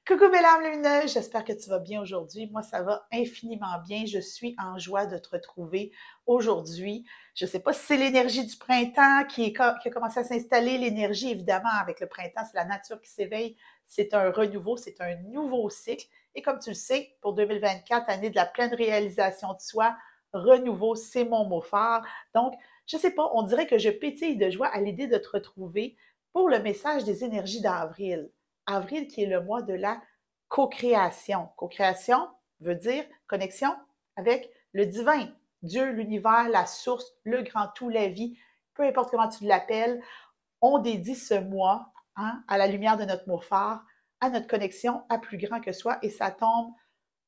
Coucou belle âme lumineuse, j'espère que tu vas bien aujourd'hui. Moi, ça va infiniment bien. Je suis en joie de te retrouver aujourd'hui. Je ne sais pas si c'est l'énergie du printemps qui a commencé à s'installer. L'énergie, évidemment, avec le printemps, c'est la nature qui s'éveille. C'est un renouveau, c'est un nouveau cycle. Et comme tu le sais, pour 2024, année de la pleine réalisation de soi, renouveau, c'est mon mot phare. Donc, je ne sais pas, on dirait que je pétille de joie à l'idée de te retrouver pour le message des énergies d'avril. Avril qui est le mois de la co-création. Co-création veut dire connexion avec le divin, Dieu, l'univers, la source, le grand tout, la vie, peu importe comment tu l'appelles. On dédie ce mois à la lumière de notre mot phare, à notre connexion à plus grand que soi et ça tombe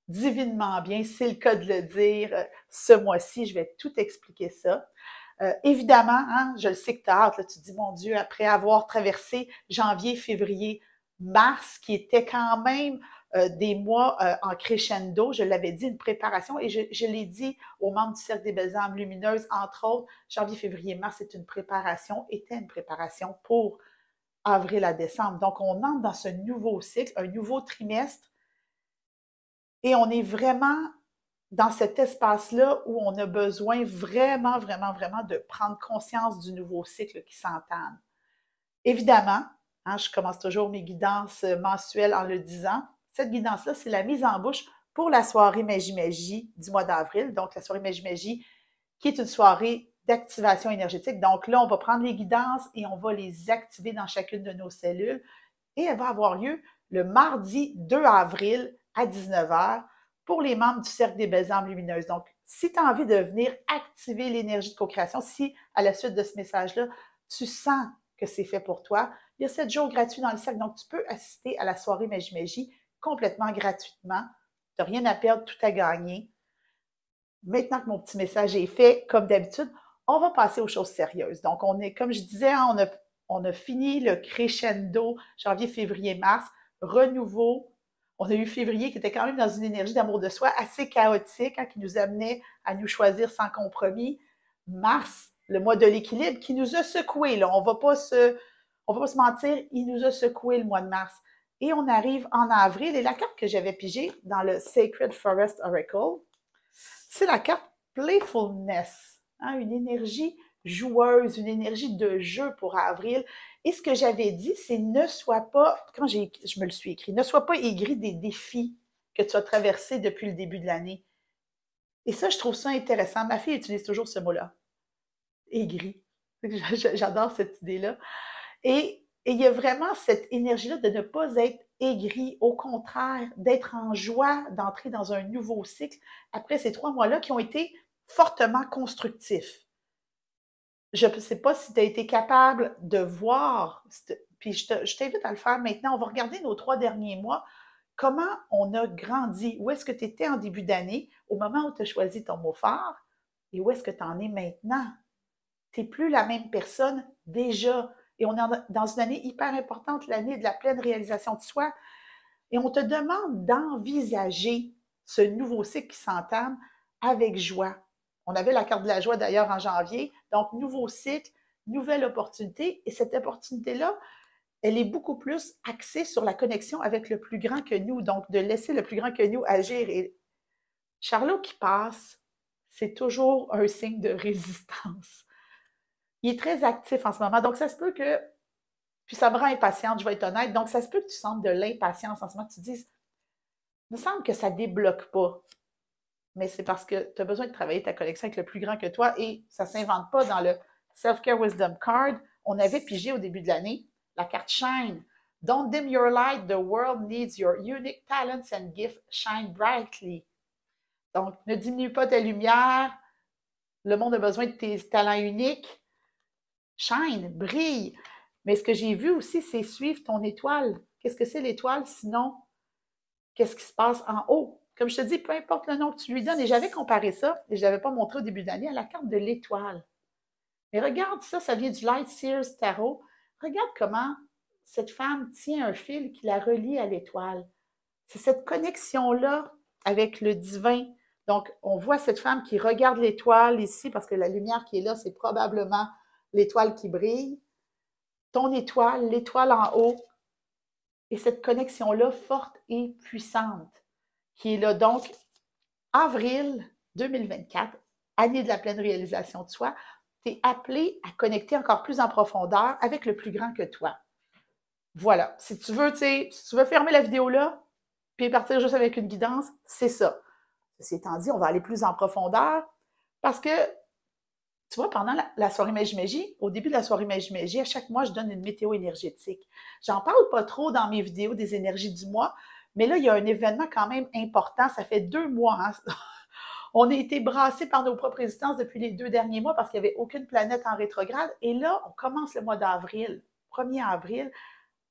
divinement bien, c'est le cas de le dire. Ce mois-ci, je vais tout expliquer ça. Évidemment, je le sais que tu as hâte, là, tu te dis, mon Dieu, après avoir traversé janvier, février, mars, qui était quand même des mois en crescendo, je l'avais dit, une préparation, et je l'ai dit aux membres du Cercle des Belles âmes lumineuses, entre autres, janvier, février, mars, c'est une préparation, était une préparation pour avril à décembre. Donc, on entre dans ce nouveau cycle, un nouveau trimestre, et on est vraiment dans cet espace-là où on a besoin vraiment, vraiment, vraiment de prendre conscience du nouveau cycle qui s'entame. Évidemment, je commence toujours mes guidances mensuelles en le disant, cette guidance-là, c'est la mise en bouche pour la soirée Magie-Magie du mois d'avril. Donc, la soirée Magie-Magie qui est une soirée d'activation énergétique. Donc là, on va prendre les guidances et on va les activer dans chacune de nos cellules. Et elle va avoir lieu le mardi 2 avril à 19h pour les membres du Cercle des Belles âmes lumineuses. Donc, si tu as envie de venir activer l'énergie de co-création, si à la suite de ce message-là, tu sens que c'est fait pour toi, il y a 7 jours gratuits dans le cercle. Donc, tu peux assister à la soirée Magie-Magie complètement gratuitement. Tu n'as rien à perdre, tout à gagner. Maintenant que mon petit message est fait, comme d'habitude, on va passer aux choses sérieuses. Donc, on est, comme je disais, on a fini le crescendo janvier, février, mars, renouveau. On a eu février qui était quand même dans une énergie d'amour de soi assez chaotique, qui nous amenait à nous choisir sans compromis. Mars, le mois de l'équilibre, qui nous a secoué. Là. On va pas se mentir, il nous a secoué le mois de mars. Et on arrive en avril. Et la carte que j'avais pigée dans le Sacred Forest Oracle, c'est la carte Playfulness, une énergie joueuse, une énergie de jeu pour avril. Et ce que j'avais dit, c'est ne sois pas, je me le suis écrit, ne sois pas aigri des défis que tu as traversés depuis le début de l'année. Et ça, je trouve ça intéressant. Ma fille utilise toujours ce mot-là, aigri. J'adore cette idée-là. Et il y a vraiment cette énergie-là de ne pas être aigri, au contraire, d'être en joie, d'entrer dans un nouveau cycle après ces 3 mois-là qui ont été fortement constructifs. Je ne sais pas si tu as été capable de voir, puis je t'invite à le faire maintenant. On va regarder nos 3 derniers mois, comment on a grandi, où est-ce que tu étais en début d'année, au moment où tu as choisi ton mot phare, et où est-ce que tu en es maintenant. Tu n'es plus la même personne déjà. Et on est dans une année hyper importante, l'année de la pleine réalisation de soi. Et on te demande d'envisager ce nouveau cycle qui s'entame avec joie. On avait la carte de la joie d'ailleurs en janvier. Donc, nouveau cycle, nouvelle opportunité. Et cette opportunité-là, elle est beaucoup plus axée sur la connexion avec le plus grand que nous. Donc, de laisser le plus grand que nous agir. Et Charlot qui passe, c'est toujours un signe de résistance. Il est très actif en ce moment. Donc, ça se peut que, puis ça me rend impatiente, je vais être honnête. Donc, ça se peut que tu sentes de l'impatience en ce moment, que tu te dises, il me semble que ça ne débloque pas. Mais c'est parce que tu as besoin de travailler ta connexion avec le plus grand que toi et ça ne s'invente pas dans le Self-Care Wisdom Card. On avait pigé au début de l'année la carte Shine. Don't dim your light, the world needs your unique talents and gifts. Shine brightly. Donc, ne diminue pas ta lumière. Le monde a besoin de tes talents uniques. Shine, brille. Mais ce que j'ai vu aussi, c'est suivre ton étoile. Qu'est-ce que c'est l'étoile? Sinon, qu'est-ce qui se passe en haut? Comme je te dis, peu importe le nom que tu lui donnes. Et j'avais comparé ça, et je ne l'avais pas montré au début d'année, à la carte de l'étoile. Mais regarde ça, ça vient du Light Sears Tarot. Regarde comment cette femme tient un fil qui la relie à l'étoile. C'est cette connexion-là avec le divin. Donc, on voit cette femme qui regarde l'étoile ici, parce que la lumière qui est là, c'est probablement l'étoile qui brille. Ton étoile, l'étoile en haut, et cette connexion-là forte et puissante qui est là. Donc, avril 2024, année de la pleine réalisation de soi, tu es appelé à connecter encore plus en profondeur avec le plus grand que toi. Voilà. Si tu veux, fermer la vidéo là, puis partir juste avec une guidance, c'est ça. Ceci étant dit, on va aller plus en profondeur parce que, tu vois, pendant la soirée Magie-Magie, au début de la soirée Magie-Magie, à chaque mois, je donne une météo énergétique. J'en parle pas trop dans mes vidéos des énergies du mois, mais là, il y a un événement quand même important. Ça fait 2 mois, hein? On a été brassés par nos propres résistances depuis les 2 derniers mois parce qu'il n'y avait aucune planète en rétrograde. Et là, on commence le mois d'avril, 1er avril,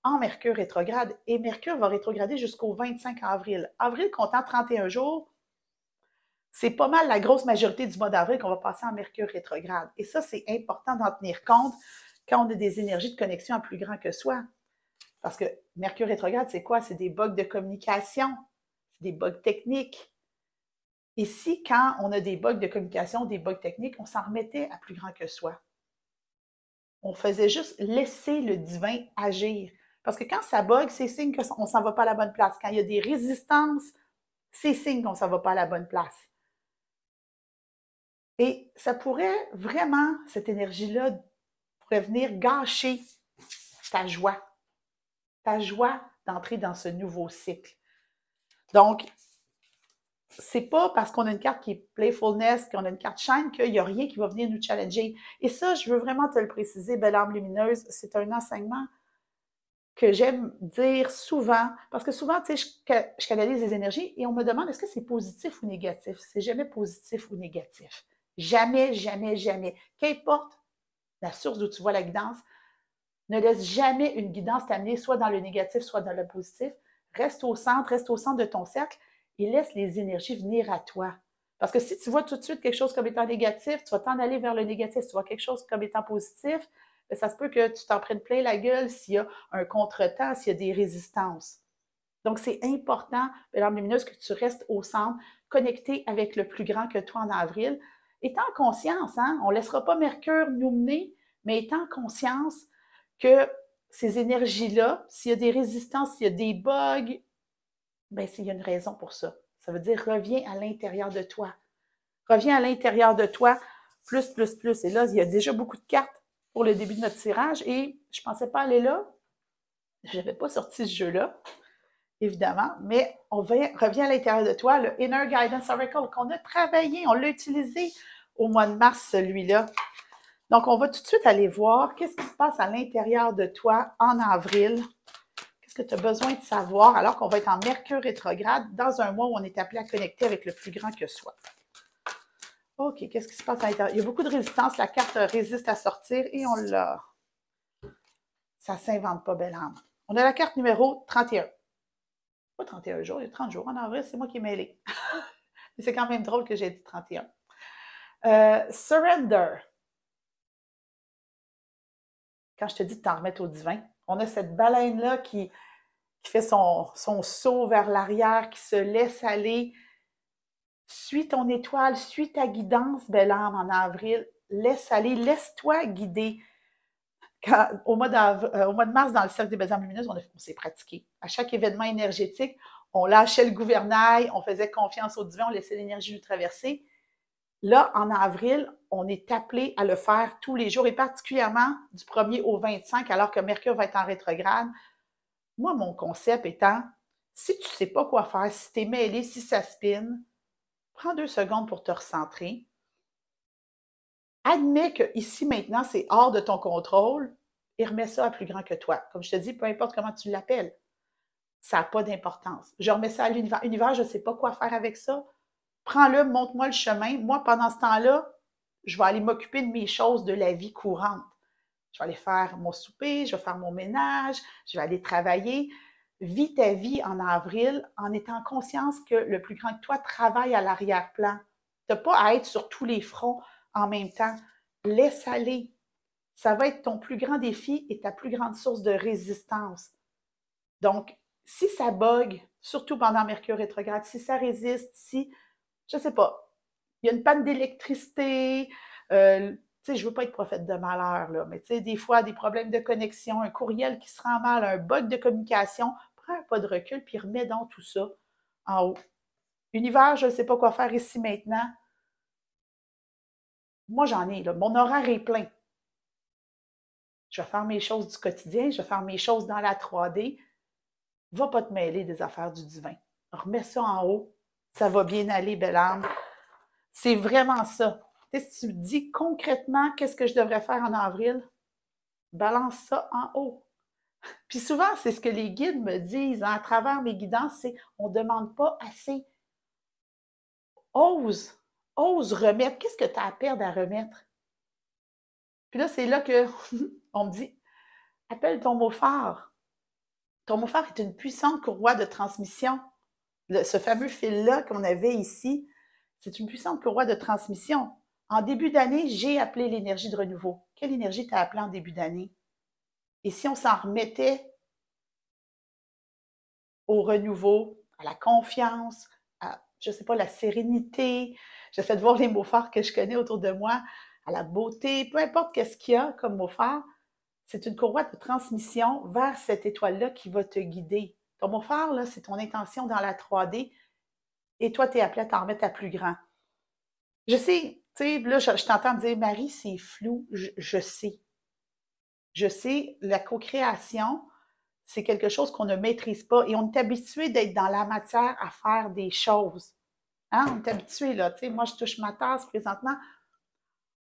en Mercure rétrograde. Et Mercure va rétrograder jusqu'au 25 avril. Avril comptant 31 jours, c'est pas mal la grosse majorité du mois d'avril qu'on va passer en Mercure rétrograde. Et ça, c'est important d'en tenir compte quand on a des énergies de connexion à plus grand que soi. Parce que Mercure rétrograde, c'est quoi? C'est des bugs de communication, des bugs techniques. Et si, quand on a des bugs de communication, des bugs techniques, on s'en remettait à plus grand que soi. On faisait juste laisser le divin agir. Parce que quand ça bug, c'est signe qu'on ne s'en va pas à la bonne place. Quand il y a des résistances, c'est signe qu'on ne s'en va pas à la bonne place. Et ça pourrait vraiment, cette énergie-là, pourrait venir gâcher ta joie d'entrer dans ce nouveau cycle. Donc, c'est pas parce qu'on a une carte qui est playfulness, qu'on a une carte shine, qu'il n'y a rien qui va venir nous challenger. Et ça, je veux vraiment te le préciser, belle âme lumineuse, c'est un enseignement que j'aime dire souvent, parce que souvent, tu sais, je canalise les énergies et on me demande est-ce que c'est positif ou négatif? C'est jamais positif ou négatif. Jamais, jamais, jamais. Qu'importe la source d'où tu vois la guidance, ne laisse jamais une guidance t'amener soit dans le négatif, soit dans le positif. Reste au centre de ton cercle et laisse les énergies venir à toi. Parce que si tu vois tout de suite quelque chose comme étant négatif, tu vas t'en aller vers le négatif. Si tu vois quelque chose comme étant positif, bien, ça se peut que tu t'en prennes plein la gueule s'il y a un contretemps, s'il y a des résistances. Donc, c'est important, Belle lumineuse, que tu restes au centre, connecté avec le plus grand que toi en avril. Étant en conscience, hein, on ne laissera pas Mercure nous mener, mais étant en conscience que ces énergies-là, s'il y a des résistances, s'il y a des bugs, bien, il y a une raison pour ça. Ça veut dire reviens à l'intérieur de toi. Reviens à l'intérieur de toi, plus, plus, plus. Et là, il y a déjà beaucoup de cartes pour le début de notre tirage et je ne pensais pas aller là. Je n'avais pas sorti ce jeu-là, évidemment, mais on revient à l'intérieur de toi, le Inner Guidance Oracle qu'on a travaillé, on l'a utilisé au mois de mars, celui-là. Donc, on va tout de suite aller voir qu'est-ce qui se passe à l'intérieur de toi en avril. Qu'est-ce que tu as besoin de savoir alors qu'on va être en Mercure rétrograde dans un mois où on est appelé à connecter avec le plus grand que soi. OK, qu'est-ce qui se passe à l'intérieur? Il y a beaucoup de résistance. La carte résiste à sortir et on l'a. Ça ne s'invente pas, belle âme. On a la carte numéro 31. Pas 31 jours, il y a 30 jours en avril, c'est moi qui ai mêlé. Mais c'est quand même drôle que j'ai dit 31. Surrender. Quand je te dis de t'en remettre au divin, on a cette baleine-là qui fait son saut vers l'arrière, qui se laisse aller. Suis ton étoile, suis ta guidance, belle âme, en avril. Laisse aller, laisse-toi guider. Au mois de mars, dans le cercle des belles âmes lumineuses, on s'est pratiqué. À chaque événement énergétique, on lâchait le gouvernail, on faisait confiance au divin, on laissait l'énergie nous traverser. Là, en avril, on est appelé à le faire tous les jours, et particulièrement du 1er au 25, alors que Mercure va être en rétrograde. Moi, mon concept étant, si tu ne sais pas quoi faire, si tu es mêlé, si ça spinne, prends 2 secondes pour te recentrer. Admets que ici, maintenant, c'est hors de ton contrôle et remets ça à plus grand que toi. Comme je te dis, peu importe comment tu l'appelles, ça n'a pas d'importance. Je remets ça à l'univers. Univers, je ne sais pas quoi faire avec ça. Prends-le, montre-moi le chemin. Moi, pendant ce temps-là, je vais aller m'occuper de mes choses de la vie courante. Je vais aller faire mon souper, je vais faire mon ménage, je vais aller travailler. Vis ta vie en avril en étant conscience que le plus grand que toi travaille à l'arrière-plan. Tu n'as pas à être sur tous les fronts en même temps. Laisse aller. Ça va être ton plus grand défi et ta plus grande source de résistance. Donc, si ça bug, surtout pendant Mercure rétrograde, si ça résiste, si, je ne sais pas, il y a une panne d'électricité, tu sais, je ne veux pas être prophète de malheur, là, mais tu sais, des fois, des problèmes de connexion, un courriel qui se rend mal, un bug de communication, prends un pas de recul, puis remets donc tout ça en haut. Univers, je ne sais pas quoi faire ici maintenant. Moi, j'en ai, là. Mon horaire est plein. Je vais faire mes choses du quotidien, je vais faire mes choses dans la 3D. Va pas te mêler des affaires du divin. Remets ça en haut. Ça va bien aller, belle âme. C'est vraiment ça. Si tu me dis concrètement qu'est-ce que je devrais faire en avril, balance ça en haut. Puis souvent, c'est ce que les guides me disent à travers mes guidances, c'est on ne demande pas assez. Ose, ose remettre. Qu'est-ce que tu as à perdre à remettre? Puis là, c'est là que on me dit, appelle ton mot phare. Ton mot phare est une puissante courroie de transmission. Ce fameux fil-là qu'on avait ici, c'est une puissante courroie de transmission. En début d'année, j'ai appelé l'énergie de renouveau. Quelle énergie tu as appelée en début d'année? Et si on s'en remettait au renouveau, à la confiance, à, je ne sais pas, la sérénité, j'essaie de voir les mots forts que je connais autour de moi, à la beauté, peu importe qu'est-ce qu'il y a comme mot fort, c'est une courroie de transmission vers cette étoile-là qui va te guider. Ton mot fort, là, c'est ton intention dans la 3D et toi, tu es appelé à t'en remettre à plus grand. Je sais, tu sais, là, je t'entends dire, Marie, c'est flou. Je sais. Je sais, la co-création, c'est quelque chose qu'on ne maîtrise pas et on est habitué d'être dans la matière à faire des choses. Hein? On est habitué, là. Tu sais, moi, je touche ma tasse présentement.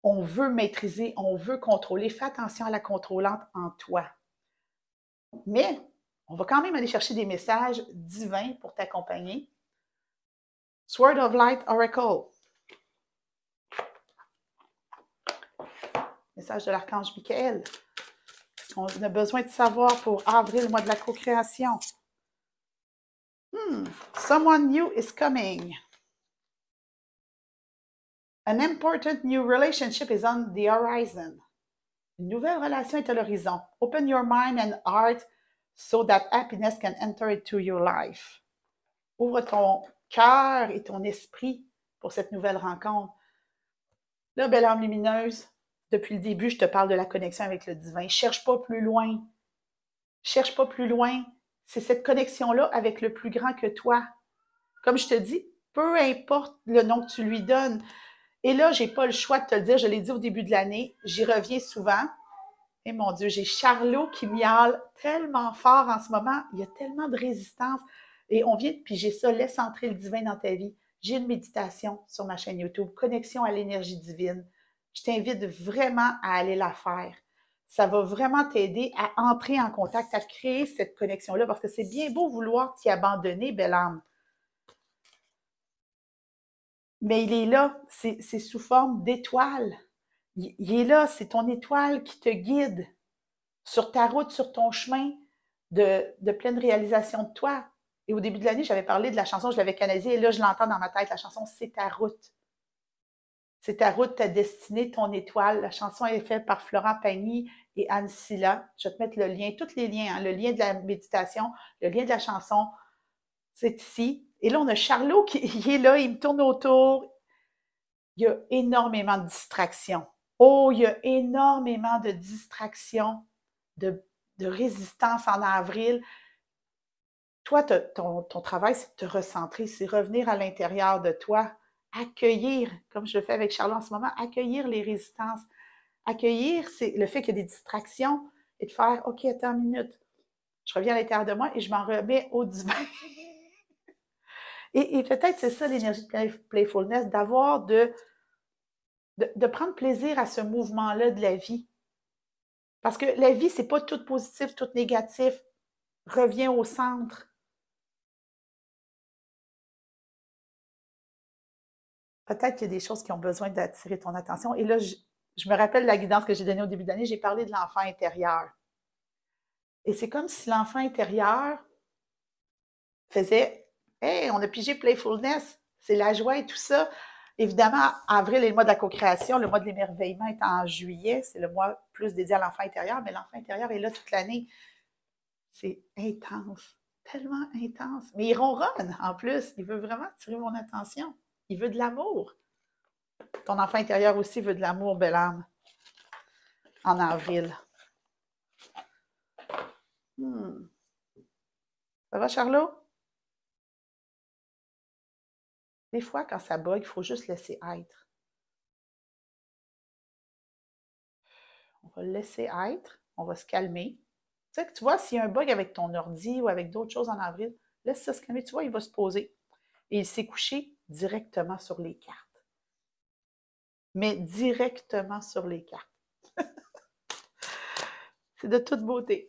On veut maîtriser, on veut contrôler. Fais attention à la contrôlante en toi. Mais on va quand même aller chercher des messages divins pour t'accompagner. Sword of Light Oracle. Message de l'archange Michael. On a besoin de savoir pour avril, le mois de la co-création. Someone new is coming. An important new relationship is on the horizon. Une nouvelle relation est à l'horizon. Open your mind and heart so that happiness can enter into your life. Ouvre ton cœur et ton esprit pour cette nouvelle rencontre. Là, belle âme lumineuse, depuis le début, je te parle de la connexion avec le divin. Cherche pas plus loin. Cherche pas plus loin. C'est cette connexion-là avec le plus grand que toi. Comme je te dis, peu importe le nom que tu lui donnes. Et là, j'ai pas le choix de te le dire. Je l'ai dit au début de l'année. J'y reviens souvent. Et mon Dieu, j'ai Charlot qui miaule tellement fort en ce moment. Il y a tellement de résistance. Et on vient de piger ça. Laisse entrer le divin dans ta vie. J'ai une méditation sur ma chaîne YouTube, Connexion à l'énergie divine. Je t'invite vraiment à aller la faire. Ça va vraiment t'aider à entrer en contact, à créer cette connexion-là, parce que c'est bien beau vouloir t'y abandonner, belle âme. Mais il est là, c'est sous forme d'étoile. Il est là, c'est ton étoile qui te guide sur ta route, sur ton chemin de pleine réalisation de toi. Et au début de l'année, j'avais parlé de la chanson, je l'avais canalisée, et là, je l'entends dans ma tête, la chanson « C'est ta route ». C'est ta route, ta destinée, ton étoile. La chanson est faite par Florent Pagny et Anne Silla. Je vais te mettre le lien, tous les liens, hein, le lien de la méditation, le lien de la chanson, c'est ici. Et là, on a Charlot qui est là, il me tourne autour. Il y a énormément de distractions. Oh, il y a énormément de distractions, de résistance en avril. Toi, ton travail, c'est de te recentrer, c'est revenir à l'intérieur de toi, accueillir, comme je le fais avec Charlot en ce moment, accueillir les résistances. Accueillir, c'est le fait qu'il y a des distractions et de faire, OK, attends une minute. Je reviens à l'intérieur de moi et je m'en remets au divin. et peut-être c'est ça l'énergie de playfulness, d'avoir de prendre plaisir à ce mouvement-là de la vie. Parce que la vie, c'est pas tout positif, tout négatif. Reviens au centre. Peut-être qu'il y a des choses qui ont besoin d'attirer ton attention. Et là, je me rappelle la guidance que j'ai donnée au début de l'année, j'ai parlé de l'enfant intérieur. Et c'est comme si l'enfant intérieur faisait « Hey, on a pigé playfulness, c'est la joie et tout ça ». Évidemment, avril est le mois de la co-création, le mois de l'émerveillement est en juillet, c'est le mois plus dédié à l'enfant intérieur, mais l'enfant intérieur est là toute l'année. C'est intense, tellement intense. Mais il ronronne en plus, il veut vraiment attirer mon attention. Il veut de l'amour. Ton enfant intérieur aussi veut de l'amour, belle âme, en avril. Ça va, Charlot? Des fois, quand ça bug, il faut juste laisser être. On va le laisser être, on va se calmer. Tu sais que tu vois, s'il y a un bug avec ton ordi ou avec d'autres choses en avril, laisse ça se calmer, tu vois, il va se poser. Et il s'est couché directement sur les cartes. Mais directement sur les cartes. C'est de toute beauté.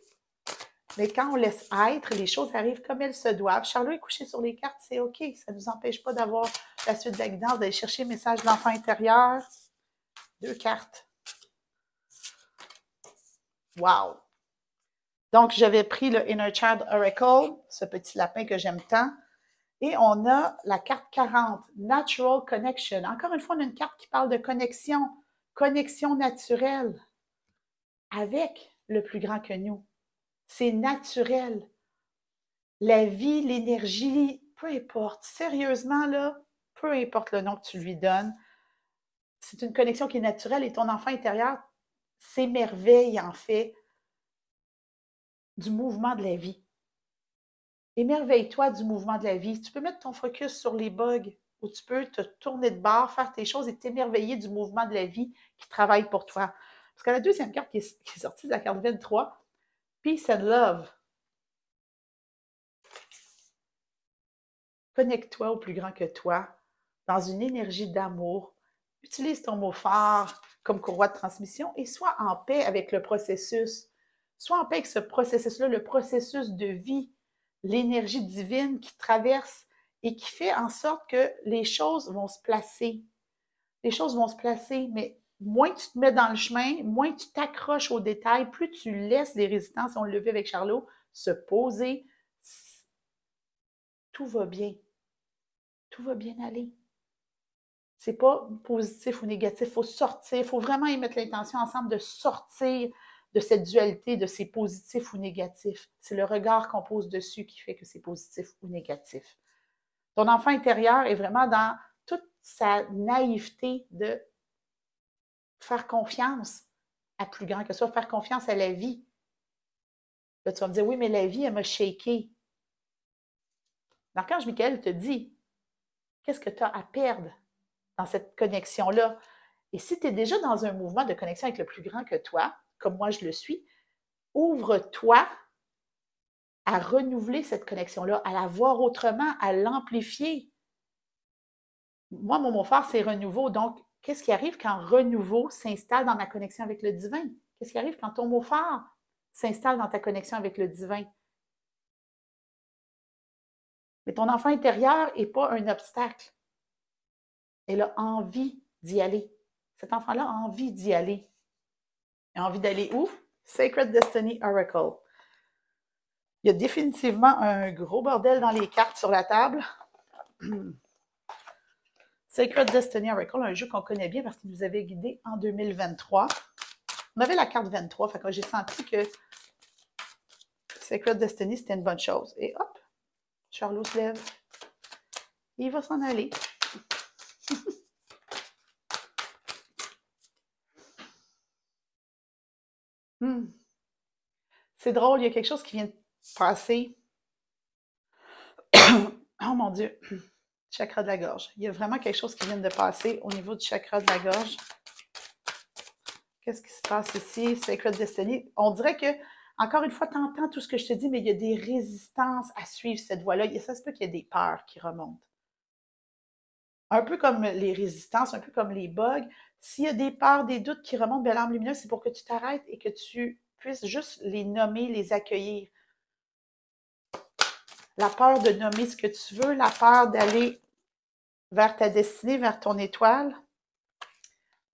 Mais quand on laisse être, les choses arrivent comme elles se doivent. Charlot est couché sur les cartes, c'est OK. Ça ne nous empêche pas d'avoir la suite de la guidance, d'aller chercher le message de l'enfant intérieur. 2 cartes. Wow! Donc, j'avais pris le Inner Child Oracle, ce petit lapin que j'aime tant. Et on a la carte 40, Natural Connection. Encore une fois, on a une carte qui parle de connexion, connexion naturelle avec le plus grand que nous. C'est naturel. La vie, l'énergie, peu importe. Sérieusement, là, peu importe le nom que tu lui donnes, c'est une connexion qui est naturelle et ton enfant intérieur s'émerveille, en fait, du mouvement de la vie. Émerveille-toi du mouvement de la vie. Tu peux mettre ton focus sur les bugs ou tu peux te tourner de bord, faire tes choses et t'émerveiller du mouvement de la vie qui travaille pour toi. Parce que la deuxième carte qui est sortie, c'est la carte 23, Peace and Love. Connecte-toi au plus grand que toi, dans une énergie d'amour. Utilise ton mot phare comme courroie de transmission et sois en paix avec le processus. Sois en paix avec ce processus-là, le processus de vie, l'énergie divine qui traverse et qui fait en sorte que les choses vont se placer. Les choses vont se placer, mais moins tu te mets dans le chemin, moins tu t'accroches aux détails, plus tu laisses les résistances, on le vu avec Charlot, se poser. Tout va bien. Tout va bien aller. C'est pas positif ou négatif, il faut sortir, il faut vraiment y mettre l'intention ensemble de sortir de cette dualité de c'est positif ou négatif. C'est le regard qu'on pose dessus qui fait que c'est positif ou négatif. Ton enfant intérieur est vraiment dans toute sa naïveté de faire confiance à plus grand que soi, faire confiance à la vie. Là, tu vas me dire, oui, mais la vie, elle m'a shaké. L'archange Michael te dit, qu'est-ce que tu as à perdre dans cette connexion-là? Et si tu es déjà dans un mouvement de connexion avec le plus grand que toi, comme moi je le suis, ouvre-toi à renouveler cette connexion-là, à la voir autrement, à l'amplifier. Moi, mon mot phare, c'est renouveau. Donc, qu'est-ce qui arrive quand renouveau s'installe dans ma connexion avec le divin? Qu'est-ce qui arrive quand ton mot phare s'installe dans ta connexion avec le divin? Mais ton enfant intérieur n'est pas un obstacle. Elle a envie d'y aller. Cet enfant-là a envie d'y aller. Il a envie d'aller où? Sacred Destiny Oracle. Il y a définitivement un gros bordel dans les cartes sur la table. Sacred Destiny Oracle, un jeu qu'on connaît bien parce qu'il nous avait guidé en 2023. On avait la carte 23, fait que j'ai senti que Sacred Destiny, c'était une bonne chose. Et hop, Charlot se lève. Il va s'en aller. C'est drôle, il y a quelque chose qui vient de passer. Oh mon Dieu, chakra de la gorge. Il y a vraiment quelque chose qui vient de passer au niveau du chakra de la gorge. Qu'est-ce qui se passe ici? Sacred Destiny. On dirait que, encore une fois, tu entends tout ce que je te dis, mais il y a des résistances à suivre cette voie-là. Ça se peut qu'il y ait des peurs qui remontent. Un peu comme les résistances, un peu comme les bugs. S'il y a des peurs, des doutes qui remontent, bien, l'arme lumineuse, c'est pour que tu t'arrêtes et que tu puisses juste les nommer, les accueillir. La peur de nommer ce que tu veux, la peur d'aller vers ta destinée, vers ton étoile.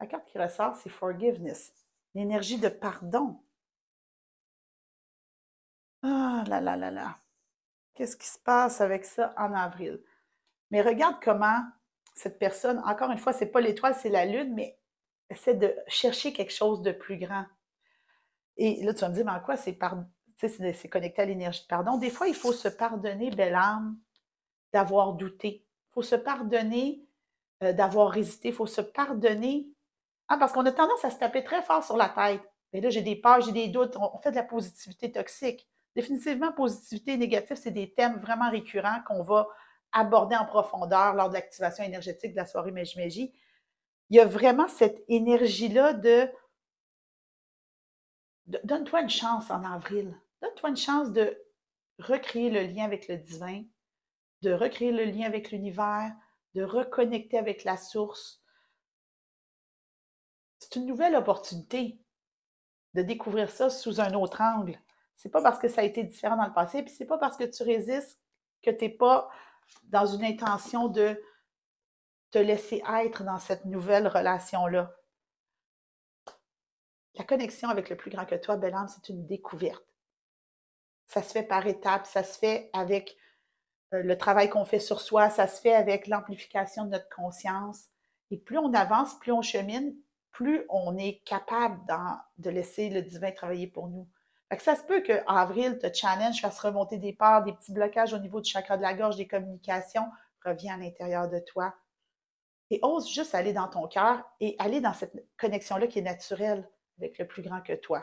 La carte qui ressort, c'est Forgiveness, l'énergie de pardon. Ah là là là là. Qu'est-ce qui se passe avec ça en avril? Mais regarde comment cette personne, encore une fois, c'est pas l'étoile, c'est la lune, mais essaie de chercher quelque chose de plus grand. Et là, tu vas me dire, mais en quoi c'est connecté à l'énergie de pardon? Des fois, il faut se pardonner, belle âme, d'avoir douté. Il faut se pardonner d'avoir résisté. Il faut se pardonner. Ah, parce qu'on a tendance à se taper très fort sur la tête. Mais là, j'ai des peurs, j'ai des doutes. On fait de la positivité toxique. Définitivement, positivité et négatif, c'est des thèmes vraiment récurrents qu'on va aborder en profondeur lors de l'activation énergétique de la soirée Magie-Magie. Il y a vraiment cette énergie-là de donne-toi une chance en avril. Donne-toi une chance de recréer le lien avec le divin, de recréer le lien avec l'univers, de reconnecter avec la source. C'est une nouvelle opportunité de découvrir ça sous un autre angle. C'est pas parce que ça a été différent dans le passé, puis c'est pas parce que tu résistes que tu n'es pas dans une intention de te laisser être dans cette nouvelle relation-là. La connexion avec le plus grand que toi, belle âme, c'est une découverte. Ça se fait par étapes, ça se fait avec le travail qu'on fait sur soi, ça se fait avec l'amplification de notre conscience. Et plus on avance, plus on chemine, plus on est capable de laisser le divin travailler pour nous. Fait que ça se peut qu'en avril, te challenge, fasse remonter des peurs, des petits blocages au niveau du chakra de la gorge, des communications, reviens à l'intérieur de toi. Et ose juste aller dans ton cœur et aller dans cette connexion-là qui est naturelle avec le plus grand que toi.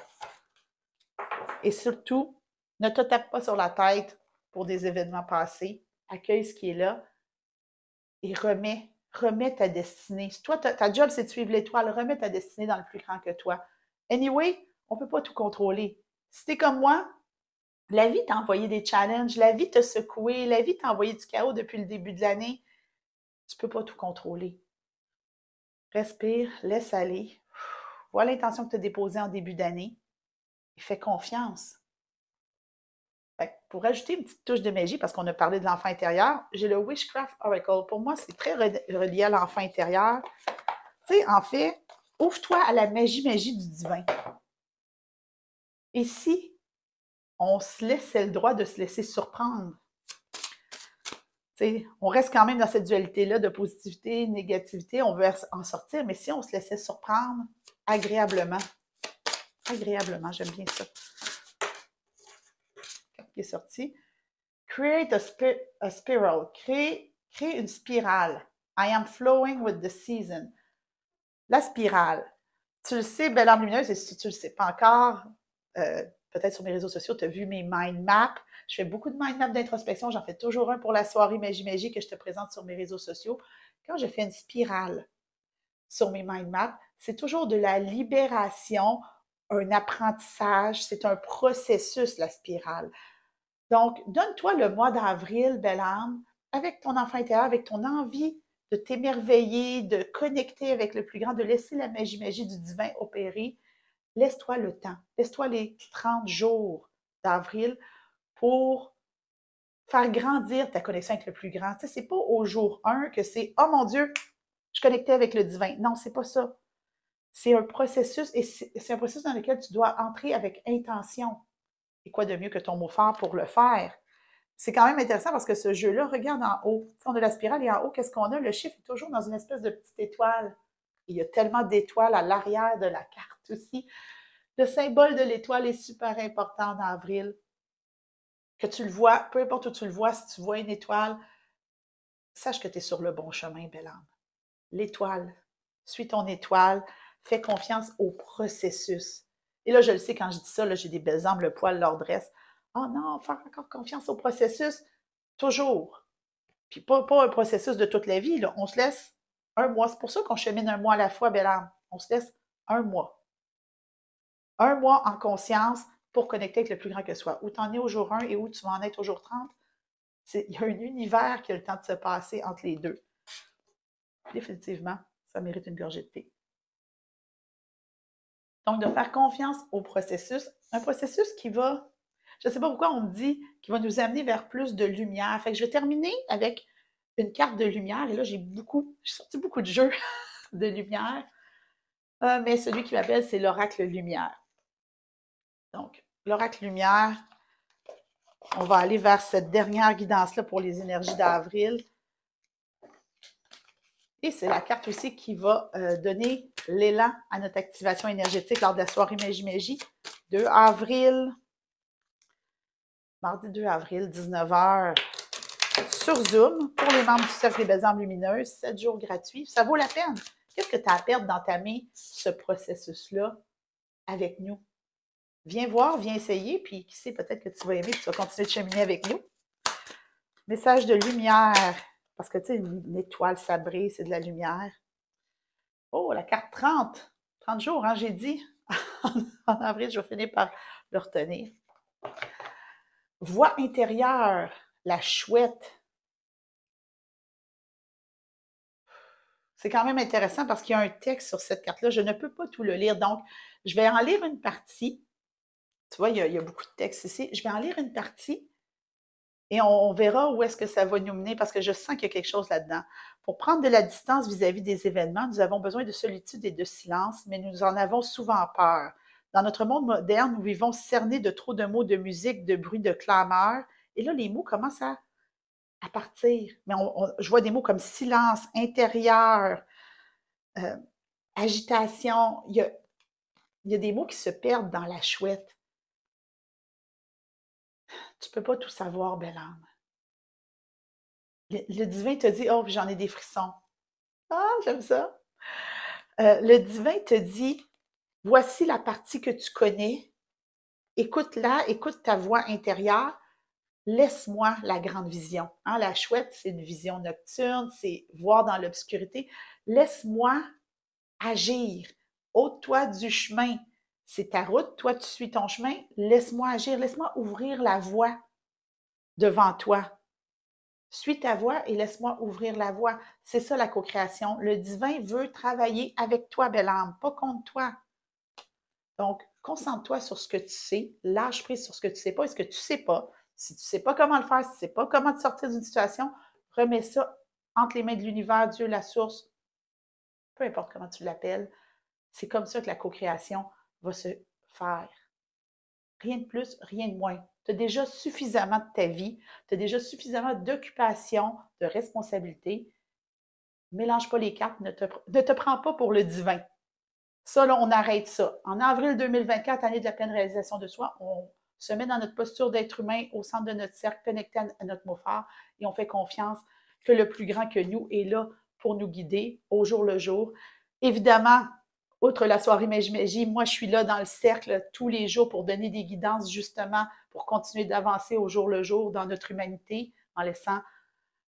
Et surtout, ne te tape pas sur la tête pour des événements passés. Accueille ce qui est là et remets ta destinée. Si toi, ta job, c'est de suivre l'étoile, remets ta destinée dans le plus grand que toi. Anyway, on ne peut pas tout contrôler. Si tu es comme moi, la vie t'a envoyé des challenges, la vie t'a secoué, la vie t'a envoyé du chaos depuis le début de l'année. Tu ne peux pas tout contrôler. Respire, laisse aller. Vois l'intention que tu as déposée en début d'année et fais confiance. Pour ajouter une petite touche de magie, parce qu'on a parlé de l'enfant intérieur, j'ai le Witchcraft Oracle. Pour moi, c'est très relié à l'enfant intérieur. Tu sais, en fait, ouvre-toi à la magie du divin. Et si on se laissait le droit de se laisser surprendre? T'sais, on reste quand même dans cette dualité-là de positivité, négativité, on veut en sortir, mais si on se laissait surprendre agréablement, j'aime bien ça. Qui est sorti. Create a spiral. Crée une spirale. I am flowing with the season. La spirale. Tu le sais, belle âme lumineuse, et si tu ne le sais pas encore, peut-être sur mes réseaux sociaux, tu as vu mes mind maps. Je fais beaucoup de mind maps d'introspection. J'en fais toujours un pour la soirée Magie que je te présente sur mes réseaux sociaux. Quand je fais une spirale sur mes mind maps, c'est toujours de la libération, un apprentissage. C'est un processus, la spirale. Donc, donne-toi le mois d'avril, belle âme, avec ton enfant intérieur, avec ton envie de t'émerveiller, de connecter avec le plus grand, de laisser la magie du divin opérer. Laisse-toi le temps. Laisse-toi les 30 jours d'avril pour faire grandir ta connexion avec le plus grand. Tu sais, c'est pas au jour 1 que c'est « Oh mon Dieu, je connectais avec le divin ». Non, c'est pas ça. C'est un processus et c'est un processus dans lequel tu dois entrer avec intention. Et quoi de mieux que ton mot fort pour le faire? C'est quand même intéressant parce que ce jeu-là, regarde en haut. Si on a la spirale et en haut, qu'est-ce qu'on a? Le chiffre est toujours dans une espèce de petite étoile. Il y a tellement d'étoiles à l'arrière de la carte aussi. Le symbole de l'étoile est super important en avril. Que tu le vois, peu importe où tu le vois, si tu vois une étoile, sache que tu es sur le bon chemin, belle âme. L'étoile. Suis ton étoile. Fais confiance au processus. Et là, je le sais, quand je dis ça, j'ai des belles âmes, le poil leur dresse. Oh non, faire encore confiance au processus. Toujours. Puis pas un processus de toute la vie. Là. On se laisse un mois. C'est pour ça qu'on chemine un mois à la fois, belle âme. On se laisse un mois. Un mois en conscience pour connecter avec le plus grand que soi. Où tu en es au jour 1 et où tu vas en être au jour 30. Il y a un univers qui a le temps de se passer entre les deux. Définitivement, ça mérite une gorgée de thé. Donc, de faire confiance au processus, un processus qui va, je ne sais pas pourquoi on me dit, qui va nous amener vers plus de lumière. Fait que je vais terminer avec une carte de lumière. Et là, j'ai sorti beaucoup de jeux de lumière. Mais celui qui m'appelle, c'est l'oracle lumière. Donc, l'oracle lumière, on va aller vers cette dernière guidance-là pour les énergies d'avril. Et c'est la carte aussi qui va donner l'élan à notre activation énergétique lors de la soirée Magie 2 avril, mardi 2 avril, 19h, sur Zoom, pour les membres du Cercle des Belles Âmes Lumineuses, 7 jours gratuits. Ça vaut la peine. Qu'est-ce que tu as à perdre d'entamer ce processus-là avec nous? Viens voir, viens essayer, puis qui sait, peut-être que tu vas aimer, puis tu vas continuer de cheminer avec nous. Message de lumière, parce que tu sais, une étoile sabrée, c'est de la lumière. Oh, la carte 30. 30 jours, hein, j'ai dit. En avril, je vais finir par le retenir. Voix intérieure, la chouette. C'est quand même intéressant parce qu'il y a un texte sur cette carte-là. Je ne peux pas tout le lire, donc je vais en lire une partie. Tu vois, il y a beaucoup de textes ici. Je vais en lire une partie et on verra où est-ce que ça va nous mener parce que je sens qu'il y a quelque chose là-dedans. Pour prendre de la distance vis-à-vis des événements, nous avons besoin de solitude et de silence, mais nous en avons souvent peur. Dans notre monde moderne, nous vivons cernés de trop de mots, de musique, de bruit, de clameur. Et là, les mots commencent à partir. Mais je vois des mots comme silence, intérieur, euh, agitation. Il y a des mots qui se perdent dans la chouette. Tu ne peux pas tout savoir, belle âme. Le divin te dit, oh, j'en ai des frissons. Ah, j'aime ça. Le divin te dit, voici la partie que tu connais. Écoute-la, écoute ta voix intérieure. Laisse-moi la grande vision. Hein, la chouette, c'est une vision nocturne, c'est voir dans l'obscurité. Laisse-moi agir. Ôte-toi du chemin. C'est ta route, toi tu suis ton chemin. Laisse-moi agir, laisse-moi ouvrir la voie devant toi. Suis ta voie et laisse-moi ouvrir la voie. C'est ça la co-création. Le divin veut travailler avec toi, belle âme, pas contre toi. Donc, concentre-toi sur ce que tu sais, lâche prise sur ce que tu ne sais pas et ce que tu ne sais pas. Si tu ne sais pas comment le faire, si tu ne sais pas comment te sortir d'une situation, remets ça entre les mains de l'univers, Dieu, la source, peu importe comment tu l'appelles. C'est comme ça que la co-création va se faire. Rien de plus, rien de moins. Tu as déjà suffisamment de ta vie, tu as déjà suffisamment d'occupation, de responsabilité. Mélange pas les cartes, ne te prends pas pour le divin. Ça, là, on arrête ça. En avril 2024, année de la pleine réalisation de soi, on se met dans notre posture d'être humain au centre de notre cercle, connecté à notre mot phare, et on fait confiance que le plus grand que nous est là pour nous guider au jour le jour. Évidemment, outre la soirée Magie, moi, je suis là dans le cercle tous les jours pour donner des guidances, justement, pour continuer d'avancer au jour le jour dans notre humanité, en laissant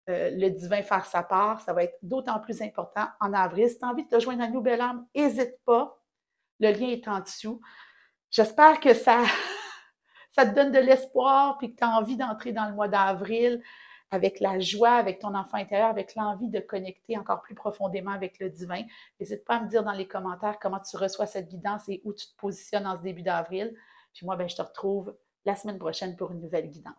le divin faire sa part. Ça va être d'autant plus important en avril. Si tu as envie de te joindre à nous, belle âme, n'hésite pas. Le lien est en dessous. J'espère que ça te donne de l'espoir et que tu as envie d'entrer dans le mois d'avril avec la joie, avec ton enfant intérieur, avec l'envie de connecter encore plus profondément avec le divin. N'hésite pas à me dire dans les commentaires comment tu reçois cette guidance et où tu te positionnes en ce début d'avril. Puis moi, je te retrouve la semaine prochaine pour une nouvelle guidance.